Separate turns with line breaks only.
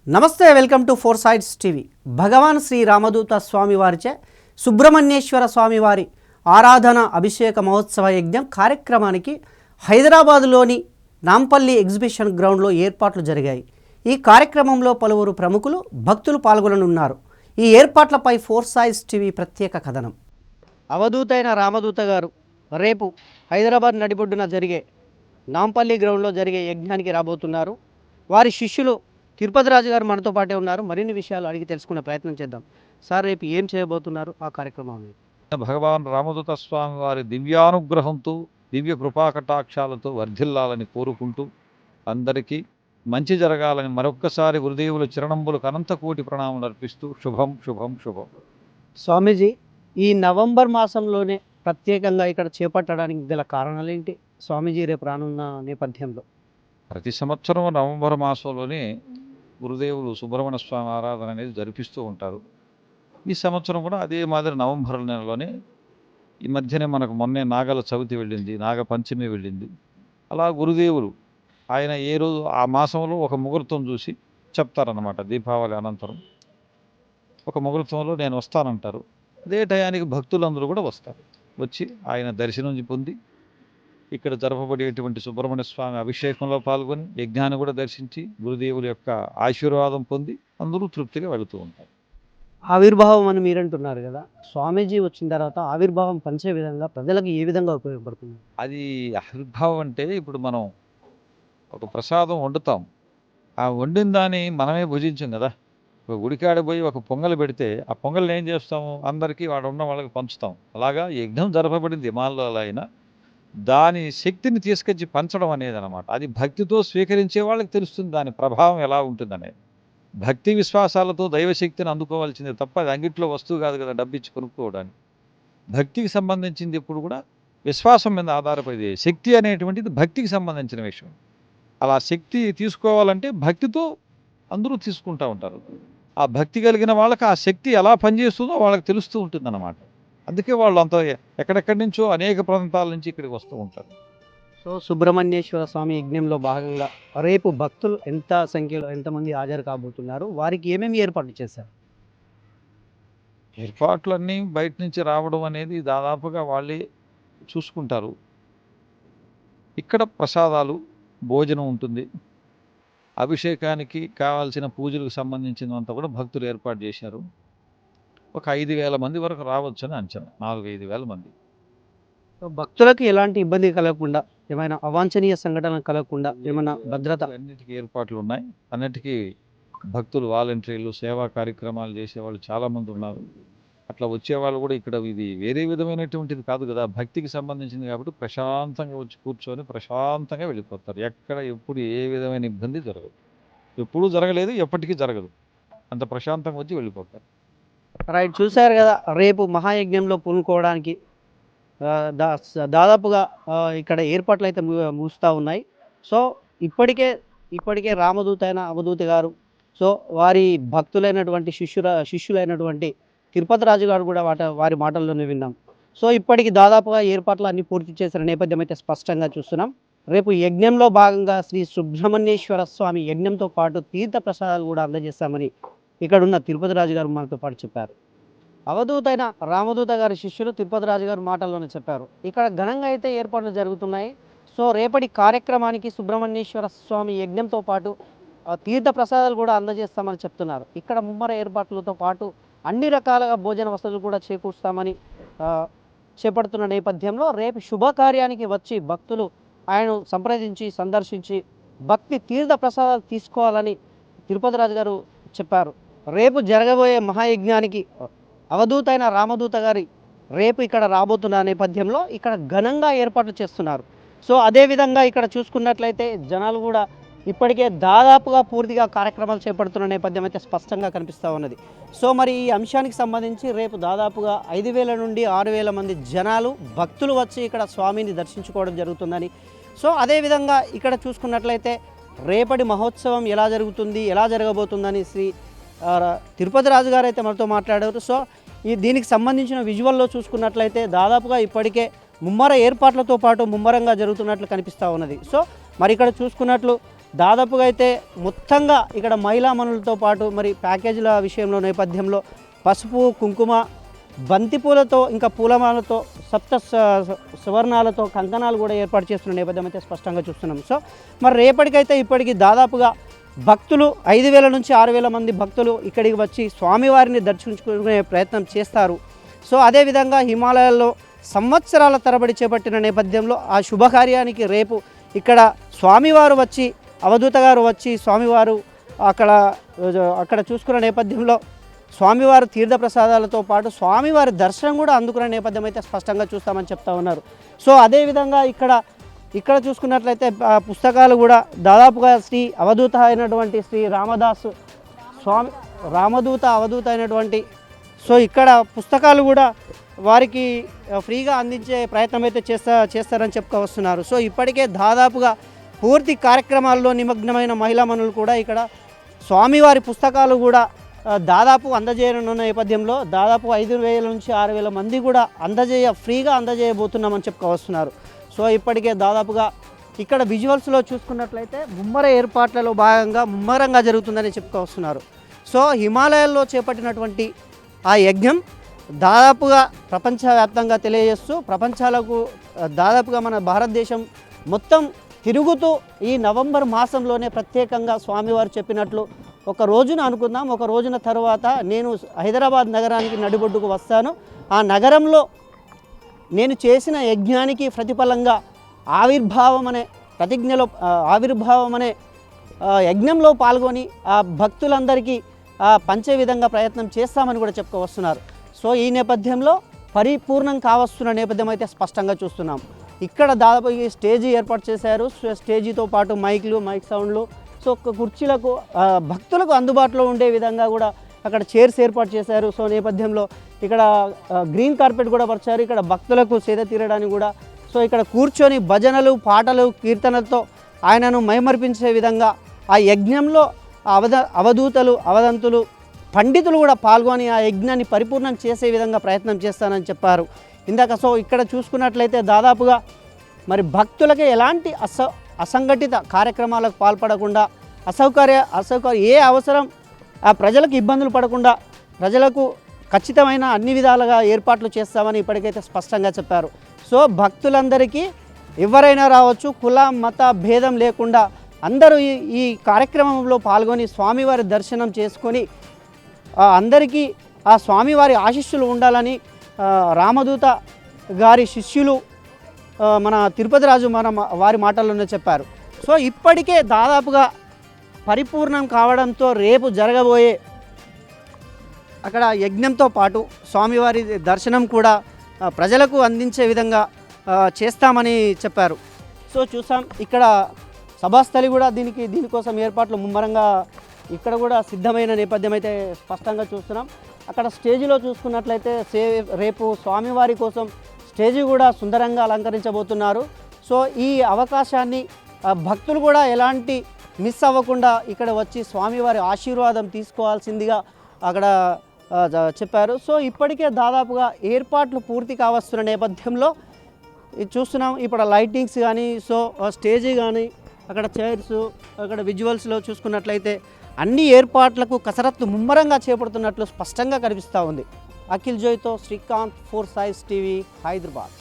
నమస్తే, welcome to four sides TV. Bhagavan Sri Ramaduta Swami వారిచే సుబ్రహ్మణ్యేశ్వర స్వామివారి ఆరాధన అభిషేక మహోత్సవ యజ్ఞం కార్యక్రమానికి హైదరాబాదులోని నాంపల్లి ఎగ్జిబిషన్ గ్రౌండ్లో ఏర్పాట్లు జరిగాయి. ఈ కార్యక్రమంలో పలువురు ప్రముఖులు భక్తులు పాల్గొననున్నారు. ఈ ఏర్పాట్లపై ఫోర్ సైడ్స్ టీవీ ప్రత్యేక కథనం. అవధూత అయిన రామదూత గారు రేపు హైదరాబాద్ నడిబొడ్డున జరిగే నాంపల్లి గ్రౌండ్లో జరిగే యజ్ఞానికి రాబోతున్నారు. వారి శిష్యులు తిరుపతి రాజు గారు మనతో పాటే ఉన్నారు. మరిన్ని విషయాలు అడిగి తెలుసుకునే ప్రయత్నం చేద్దాం. సార్, రేపు ఏం చేయబోతున్నారు ఆ కార్యక్రమం?
భగవాన్ రామదూత స్వామి వారి దివ్యానుగ్రహంతో దివ్య కృపాకటాక్షాలతో వర్ధిల్లాలని కోరుకుంటూ అందరికీ మంచి జరగాలని మరొక్కసారి గురుదేవుల చిరణంబులకు అనంత కోటి ప్రణామాలు అర్పిస్తూ శుభం శుభం శుభం.
స్వామీజీ, ఈ నవంబర్ మాసంలోనే ప్రత్యేకంగా ఇక్కడ చేపట్టడానికి గల కారణాలు ఏంటి? స్వామీజీ రేపు రానున్న నేపథ్యంలో
ప్రతి సంవత్సరం నవంబర్ మాసంలోనే గురుదేవులు సుబ్రహ్మణ్య స్వామి ఆరాధన అనేది జరిపిస్తూ ఉంటారు. ఈ సంవత్సరం కూడా అదే మాదిరి నవంబర్ నెలలోనే, ఈ మధ్యనే మనకు మొన్నే నాగల చవితి వెళ్ళింది, నాగపంచమి వెళ్ళింది. అలా గురుదేవులు ఆయన ఏ రోజు ఆ మాసంలో ఒక ముహూర్తం చూసి చెప్తారన్నమాట. దీపావళి అనంతరం ఒక ముహూర్తంలో నేను వస్తానంటారు. అదే టయానికి భక్తులందరూ కూడా వస్తారు. వచ్చి ఆయన దర్శనం పొంది ఇక్కడ జరపబడేటువంటి సుబ్రహ్మణ్య స్వామి అభిషేకంలో పాల్గొని యజ్ఞాన్ని కూడా దర్శించి గురుదేవుల యొక్క ఆశీర్వాదం పొంది అందరూ తృప్తిగా వెళుతూ ఉంటారు.
ఆవిర్భావం అని మీరంటున్నారు కదా, స్వామీజీ వచ్చిన తర్వాత ఆవిర్భావం పంచే విధంగా ప్రజలకు ఏ విధంగా ఉపయోగపడుతుంది?
అది ఆవిర్భావం అంటే, ఇప్పుడు మనం ఒక ప్రసాదం వండుతాం, ఆ వండిన దాన్ని మనమే భుజించాం కదా. ఒక గుడికాడ పోయి ఒక పొంగల్ పెడితే ఆ పొంగల్ని ఏం చేస్తాము, అందరికీ వాడు ఉన్న వాళ్ళకి పంచుతాం. అలాగా యజ్ఞం జరపబడింది హిమాలయాల్లో అయినా దాని శక్తిని తీసుకొచ్చి పంచడం అనేది అనమాట. అది భక్తితో స్వీకరించే వాళ్ళకి తెలుస్తుంది దాని ప్రభావం ఎలా ఉంటుందనేది. భక్తి విశ్వాసాలతో దైవశక్తిని అందుకోవాల్సిందే తప్ప అది అంగిట్లో వస్తువు కాదు కదా, డబ్బిచ్చి కొనుక్కోవడానికి. భక్తికి సంబంధించింది ఎప్పుడు కూడా విశ్వాసం మీద ఆధారపడి, శక్తి అనేటువంటిది భక్తికి సంబంధించిన విషయం. అలా శక్తి తీసుకోవాలంటే భక్తితో అందరూ తీసుకుంటూ ఉంటారు. ఆ భక్తి కలిగిన వాళ్ళకి ఆ శక్తి ఎలా పనిచేస్తుందో వాళ్ళకి తెలుస్తూ ఉంటుందన్నమాట. అందుకే వాళ్ళు అంత ఎక్కడెక్కడి నుంచో అనేక ప్రాంతాల నుంచి ఇక్కడికి వస్తూ ఉంటారు.
సో సుబ్రహ్మణ్యేశ్వర స్వామి యజ్ఞంలో భాగంగా రేపు భక్తులు ఎంత సంఖ్యలో ఎంతమంది హాజరు కాబోతున్నారు? వారికి ఏమేమి ఏర్పాట్లు చేశారు?
ఏర్పాట్లన్నీ బయట నుంచి రావడం అనేది దాదాపుగా వాళ్ళే చూసుకుంటారు. ఇక్కడ ప్రసాదాలు, భోజనం ఉంటుంది. అభిషేకానికి కావాల్సిన పూజలకు సంబంధించినంత కూడా భక్తులు ఏర్పాటు చేశారు. ఒక 5,000 మంది వరకు రావచ్చని అంచనా. 4-5,000 మంది.
సో భక్తులకు ఎలాంటి ఇబ్బంది కలగకుండా, ఏమైనా అవాంఛనీయ సంఘటనలు కలగకుండా ఏమైనా భద్రత?
అన్నిటికీ ఏర్పాట్లు ఉన్నాయి. అన్నిటికీ భక్తులు, వాలంటీర్లు, సేవా కార్యక్రమాలు చేసేవాళ్ళు చాలామంది ఉన్నారు. అట్లా వచ్చేవాళ్ళు కూడా ఇక్కడ ఇది వేరే విధమైనటువంటిది కాదు కదా, భక్తికి సంబంధించింది కాబట్టి ప్రశాంతంగా వచ్చి కూర్చొని ప్రశాంతంగా వెళ్ళిపోతారు. ఎక్కడ ఎప్పుడు ఏ విధమైన ఇబ్బంది జరగదు. ఎప్పుడూ జరగలేదు, ఎప్పటికీ జరగదు. అంత ప్రశాంతంగా వచ్చి వెళ్ళిపోతారు.
రైట్, చూశారు కదా, రేపు మహాయజ్ఞంలో పూనుకోవడానికి దాదాపుగా ఇక్కడ ఏర్పాట్లు అయితే ముగుస్తూ ఉన్నాయి. సో ఇప్పటికే రామదూత అయిన అవధూత గారు, సో వారి భక్తులైనటువంటి శిష్యులైనటువంటి తిరుపతి రాజు గారు కూడా వారి మాటల్లోనే విన్నాం. సో ఇప్పటికి దాదాపుగా ఏర్పాట్లు అన్ని పూర్తి చేసిన నేపథ్యం అయితే స్పష్టంగా చూస్తున్నాం. రేపు యజ్ఞంలో భాగంగా శ్రీ సుబ్రహ్మణ్యేశ్వర స్వామి యజ్ఞంతో పాటు తీర్థ ప్రసాదాలు కూడా అందజేస్తామని ఇక్కడ ఉన్న తిరుపతి రాజు గారు మనతో పాటు చెప్పారు. అవధూత అయిన రామదూత గారి శిష్యులు తిరుపతి రాజు గారు మాటల్లోనే చెప్పారు. ఇక్కడ ఘనంగా అయితే ఏర్పాట్లు జరుగుతున్నాయి. సో రేపటి కార్యక్రమానికి సుబ్రహ్మణ్యేశ్వర స్వామి యజ్ఞంతో పాటు తీర్థ ప్రసాదాలు కూడా అందజేస్తామని చెప్తున్నారు. ఇక్కడ ముమ్మర ఏర్పాట్లతో పాటు అన్ని రకాలుగా భోజన వసతులు కూడా చేకూరుస్తామని చేపడుతున్న నేపథ్యంలో రేపు శుభకార్యానికి వచ్చి భక్తులు ఆయనను సంప్రదించి సందర్శించి భక్తి తీర్థ ప్రసాదాలు తీసుకోవాలని తిరుపతి రాజు గారు చెప్పారు. రేపు జరగబోయే మహాయజ్ఞానికి అవధూత అయిన రామదూత గారి రేపు ఇక్కడ రాబోతున్న నేపథ్యంలో ఇక్కడ ఘనంగా ఏర్పాట్లు చేస్తున్నారు. సో అదేవిధంగా ఇక్కడ చూసుకున్నట్లయితే జనాలు కూడా ఇప్పటికే దాదాపుగా పూర్తిగా కార్యక్రమాలు చేపడుతున్న నేపథ్యం అయితే స్పష్టంగా కనిపిస్తూ ఉన్నది. సో మరి ఈ అంశానికి సంబంధించి రేపు దాదాపుగా 5,000 నుండి 6,000 మంది జనాలు భక్తులు వచ్చి ఇక్కడ స్వామిని దర్శించుకోవడం జరుగుతుందని, సో అదేవిధంగా ఇక్కడ చూసుకున్నట్లయితే రేపటి మహోత్సవం ఎలా జరుగుతుంది, ఎలా జరగబోతుందని శ్రీ తిరుపతి రాజు గారు అయితే మనతో మాట్లాడారు. సో దీనికి సంబంధించిన విజువల్లో చూసుకున్నట్లయితే దాదాపుగా ఇప్పటికే ముమ్మర ఏర్పాట్లతో పాటు ముమ్మరంగా జరుగుతున్నట్లు కనిపిస్తూ ఉన్నది. సో మరి ఇక్కడ చూసుకున్నట్లు దాదాపుగా అయితే మొత్తంగా ఇక్కడ మహిళా మనులతో పాటు మరి ప్యాకేజీల విషయంలో నేపథ్యంలో పసుపు కుంకుమ బంతిపూలతో ఇంకా పూలమాలతో సువర్ణాలతో కంకణాలు కూడా ఏర్పాటు చేస్తున్న నేపథ్యం అయితే స్పష్టంగా చూస్తున్నాం. సో మరి రేపటికైతే ఇప్పటికి దాదాపుగా భక్తులు 5,000 నుంచి 6,000 మంది భక్తులు ఇక్కడికి వచ్చి స్వామివారిని దర్శించుకునే ప్రయత్నం చేస్తారు. సో అదేవిధంగా హిమాలయాల్లో సంవత్సరాల తరబడి చేపట్టిన నేపథ్యంలో ఆ శుభకార్యానికి రేపు ఇక్కడ స్వామివారు వచ్చి అవధూత గారు వచ్చి స్వామివారు అక్కడ చూసుకున్న నేపథ్యంలో స్వామివారు తీర్థప్రసాదాలతో పాటు స్వామివారి దర్శనం కూడా అందుకునే నేపథ్యం అయితే స్పష్టంగా చూస్తామని చెప్తా ఉన్నారు. సో అదేవిధంగా ఇక్కడ చూసుకున్నట్లయితే పుస్తకాలు కూడా దాదాపుగా శ్రీ అవధూత అయినటువంటి శ్రీ రామదాసు స్వామి రామదూత అవధూత అయినటువంటి సో ఇక్కడ పుస్తకాలు కూడా వారికి ఫ్రీగా అందించే ప్రయత్నం అయితే చేస్తారని చెప్పుకొస్తున్నారు. సో ఇప్పటికే దాదాపుగా పూర్తి కార్యక్రమాల్లో నిమగ్నమైన మహిళా మనులు కూడా ఇక్కడ స్వామివారి పుస్తకాలు కూడా దాదాపు అందజేయనున్న నేపథ్యంలో దాదాపు 5,000 నుంచి 6,000 మంది కూడా ఫ్రీగా అందజేయబోతున్నామని చెప్పుకొస్తున్నారు. సో ఇప్పటికే దాదాపుగా ఇక్కడ విజువల్స్లో చూసుకున్నట్లయితే ముమ్మర ఏర్పాట్లలో భాగంగా ముమ్మరంగా జరుగుతుందని చెప్పుకొస్తున్నారు. సో హిమాలయాల్లో చేపట్టినటువంటి ఆ యజ్ఞం దాదాపుగా ప్రపంచవ్యాప్తంగా తెలియజేస్తూ ప్రపంచాలకు దాదాపుగా మన భారతదేశం మొత్తం తిరుగుతూ ఈ నవంబర్ మాసంలోనే ప్రత్యేకంగా స్వామివారు చెప్పినట్లు ఒక రోజున అనుకుందాం, ఒక రోజున తర్వాత నేను హైదరాబాద్ నగరానికి నడిబొడ్డుకు వస్తాను, ఆ నగరంలో నేను చేసిన యజ్ఞానికి ప్రతిఫలంగా ఆవిర్భావం అనే యజ్ఞంలో పాల్గొని ఆ భక్తులందరికీ పంచే విధంగా ప్రయత్నం చేస్తామని కూడా చెప్పుకొస్తున్నారు. సో ఈ నేపథ్యంలో పరిపూర్ణం కావస్తున్న నేపథ్యం అయితే స్పష్టంగా చూస్తున్నాం. ఇక్కడ దాదాపు ఈ స్టేజీ ఏర్పాటు చేశారు. స్టేజీతో పాటు మైక్ సౌండ్లు, సో కుర్చీలకు భక్తులకు అందుబాటులో ఉండే విధంగా కూడా అక్కడ చైర్స్ ఏర్పాటు చేశారు. సో నేపథ్యంలో ఇక్కడ గ్రీన్ కార్పెట్ కూడా పరిచారు. ఇక్కడ భక్తులకు సేద తీరడానికి కూడా సో ఇక్కడ కూర్చొని భజనలు పాటలు కీర్తనలతో ఆయనను మైమర్పించే విధంగా ఆ యజ్ఞంలో అవధూతలు అవధంతులు పండితులు కూడా పాల్గొని ఆ యజ్ఞాన్ని పరిపూర్ణం చేసే విధంగా ప్రయత్నం చేస్తానని చెప్పారు ఇందాక. సో ఇక్కడ చూసుకున్నట్లయితే దాదాపుగా మరి భక్తులకి ఎలాంటి అసంఘటిత కార్యక్రమాలకు పాల్పడకుండా అసౌకర్య ఏ అవసరం ఆ ప్రజలకు ఇబ్బందులు పడకుండా ప్రజలకు ఖచ్చితమైన అన్ని విధాలుగా ఏర్పాట్లు చేస్తామని ఇప్పటికైతే స్పష్టంగా చెప్పారు. సో భక్తులందరికీ ఎవరైనా రావచ్చు, కుల మత భేదం లేకుండా అందరూ ఈ కార్యక్రమంలో పాల్గొని స్వామివారి దర్శనం చేసుకొని అందరికీ ఆ స్వామివారి ఆశీస్సులు ఉండాలని రామదూత గారి శిష్యులు మన తిరుపతి రాజు వారి మాటల్లోనే చెప్పారు. సో ఇప్పటికే దాదాపుగా పరిపూర్ణం కావడంతో రేపు జరగబోయే అక్కడ యజ్ఞంతో పాటు స్వామివారి దర్శనం కూడా ప్రజలకు అందించే విధంగా చేస్తామని చెప్పారు. సో చూసాం ఇక్కడ సభాస్థలి కూడా దీనికోసం ఏర్పాట్లు ముమ్మరంగా ఇక్కడ కూడా సిద్ధమైన నేపథ్యం అయితే స్పష్టంగా చూస్తున్నాం. అక్కడ స్టేజిలో చూసుకున్నట్లయితే రేపు స్వామివారి కోసం స్టేజి కూడా సుందరంగా అలంకరించబోతున్నారు. సో ఈ అవకాశాన్ని భక్తులు కూడా ఎలాంటి మిస్ అవ్వకుండా ఇక్కడ వచ్చి స్వామివారి ఆశీర్వాదం తీసుకోవాల్సిందిగా అక్కడ చెప్పారు. సో ఇప్పటికే దాదాపుగా ఏర్పాట్లు పూర్తి కావస్తున్న నేపథ్యంలో చూస్తున్నాం. ఇప్పుడు లైటింగ్స్ కానీ సో స్టేజీ కానీ అక్కడ చైర్స్ అక్కడ విజువల్స్లో చూసుకున్నట్లయితే అన్ని ఏర్పాట్లకు కసరత్తు ముమ్మరంగా చేపడుతున్నట్లు స్పష్టంగా కనిపిస్తూ ఉంది. Akhil జోయ్తో Srikanth, 4 Sides TV, Hyderabad.